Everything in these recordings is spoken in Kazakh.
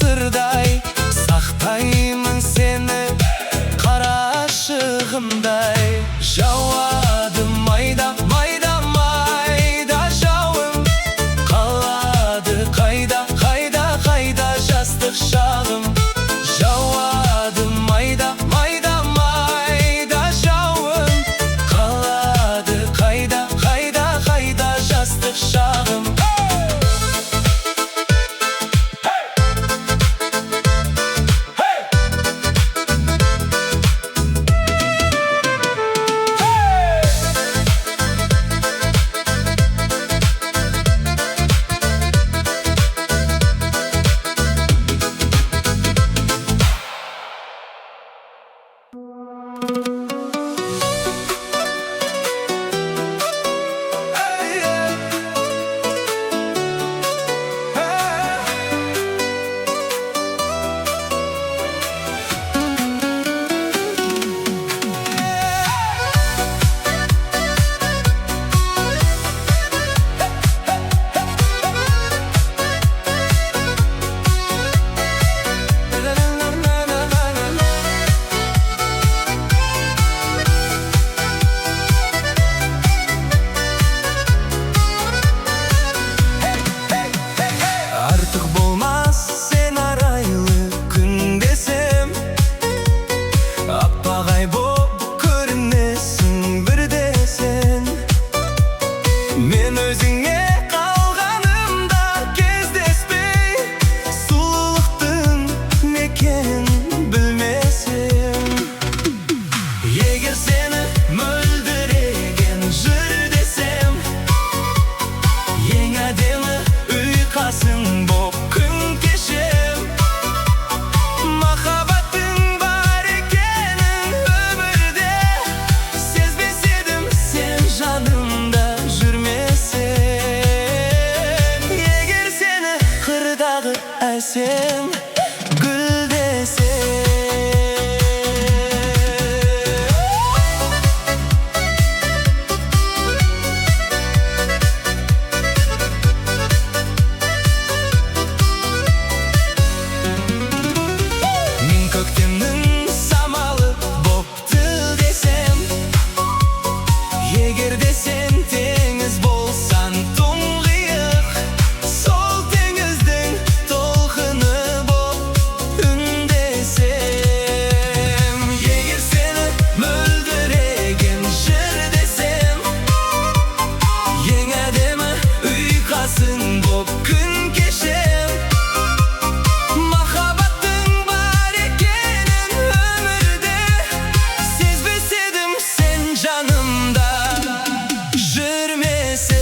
sırday, saxtayman seni qarashig'imday. Javodim mayda mayda mayda javim, qaladi qayda qayda qayda jastig' shag'im. Javodim mayda mayda mayda javim, qaladi qayda qayda qayda jastig' shag'im. Artık bulmaz sen araylı gün desem, appagay boп көрінесің bir desen. Men özüңe қалғанымда кездеспей, сұлулықтың не екенін білмесем. Егер сені мөлдіреген жыр десем, ең әдемі ұйқасың боп күн кешем. Махаббаттың бар екенін өмірде сезбес едім, сен жанымда жүрмесең. Егер сені қырдағы әсем гүл десем. Мен көктемнің самалы боп тыл десем, егер де сен теңіз болсаң тұңғиық, сол теңіздің толқыны боп үндесем. Егер сені мөлдіреген жыр десем, ең әдемі ұйқасың боп күн кешем. Махаббаттың бар екенін өмірде сезбес едім, сен жанымда жүрмесең.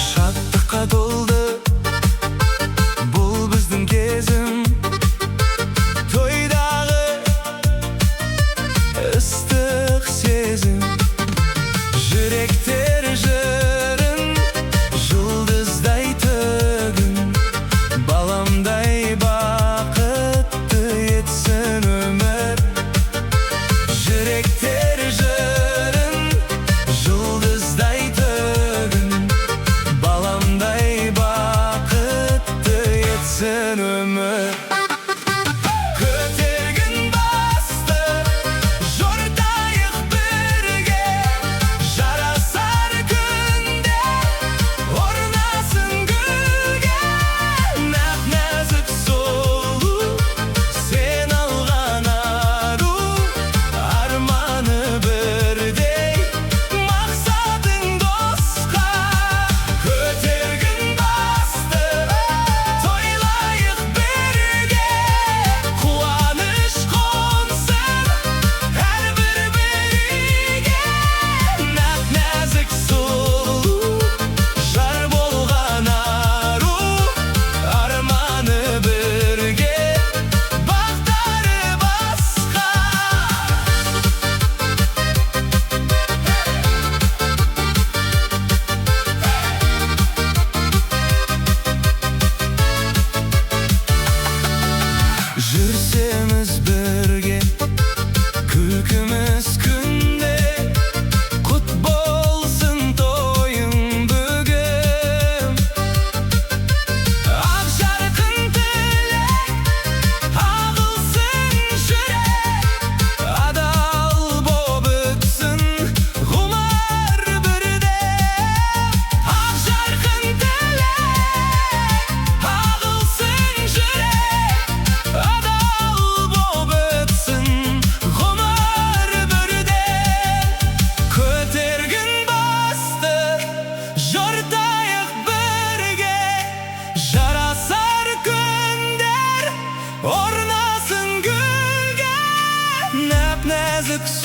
Шаттыққа толды бұл біздің кезім, тойдағы ыстық сезім. Жүректер жырын жұлдыздай төгін, баламдай бақытты етсін өмір. Жүректер жырын жұлдыздай төгін, баламдай бақытты етсін өмір. Көтергін басты жортайық бірге, жарасар күнде орнасын гүлге. Нәп нәзік сұлу, сен алған ару, арманы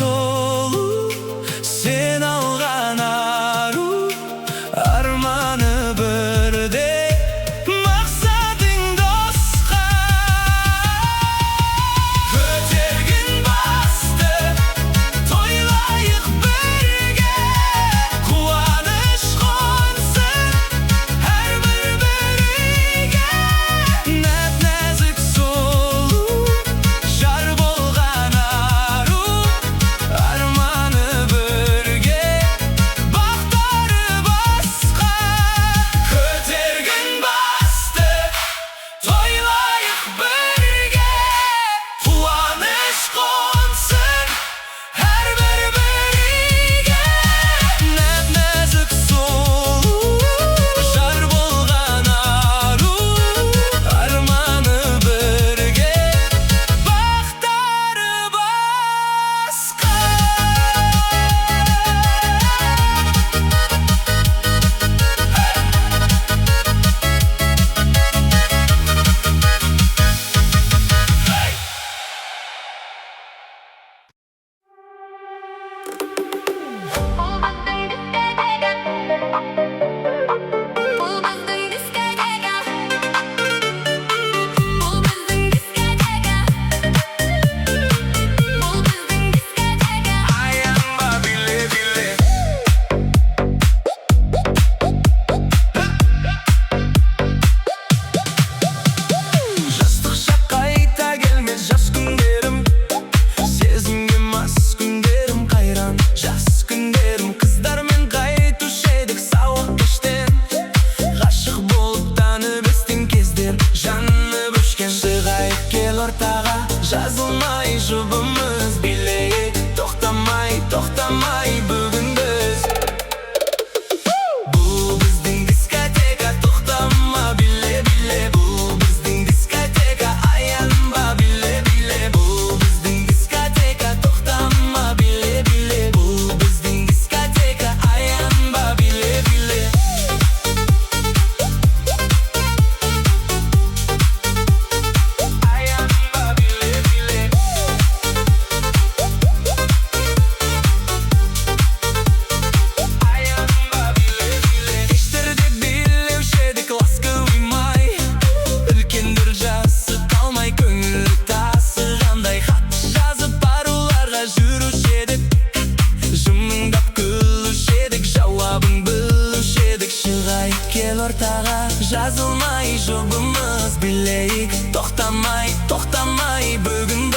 солу, сен алған ару, арманы бірдей, мақсатың досқа. Көтергін басты, тойлайық бірге, қуаныш қонсын әрбір бірге. Нәп-нәзік солу, жар болған ару, арманы бірге, бақтары басқа. Көтергін басты, тойлайық бірге, қуаныш қонсын әрбір бірге. Нәп-нәзік солу, жар болған ару, арманы бірге, бақтары басқа. Аянба биле-биле. Жастық шақ қайта келмес, жас күндерім, сезімге мас күндерім қайран. Жас күндерім, қыздармен қайтушы едік сауық кештен. Ғашық болып танып өскен кездер, жанып өшкен. Шығайық кел ортаға, жазылмай жұбымыз, билейік тоқтамай, тоқтамай бүгін біз. Бұл біздің дискотека, тоқтама биле-биле. Бұл біздің дискотека, аянба биле-биле. Бұл біздің дискотека, тоқтама биле-биле. Бұл біздің дискотека, аянба биле-биле. Аянба биле-биле. Аянба биле-биле. Кештерде билеуші едік ласковый май, үлкендер жасы қалмай көңілі тасығандай. Хат жазып аруларға жүруші едік, жымыңдап күлуші едік, жауабын білуші едік. Шығайық кел ортаға, жазылмай жұбымыз, билейік тоқтамай, тоқтамай бүгін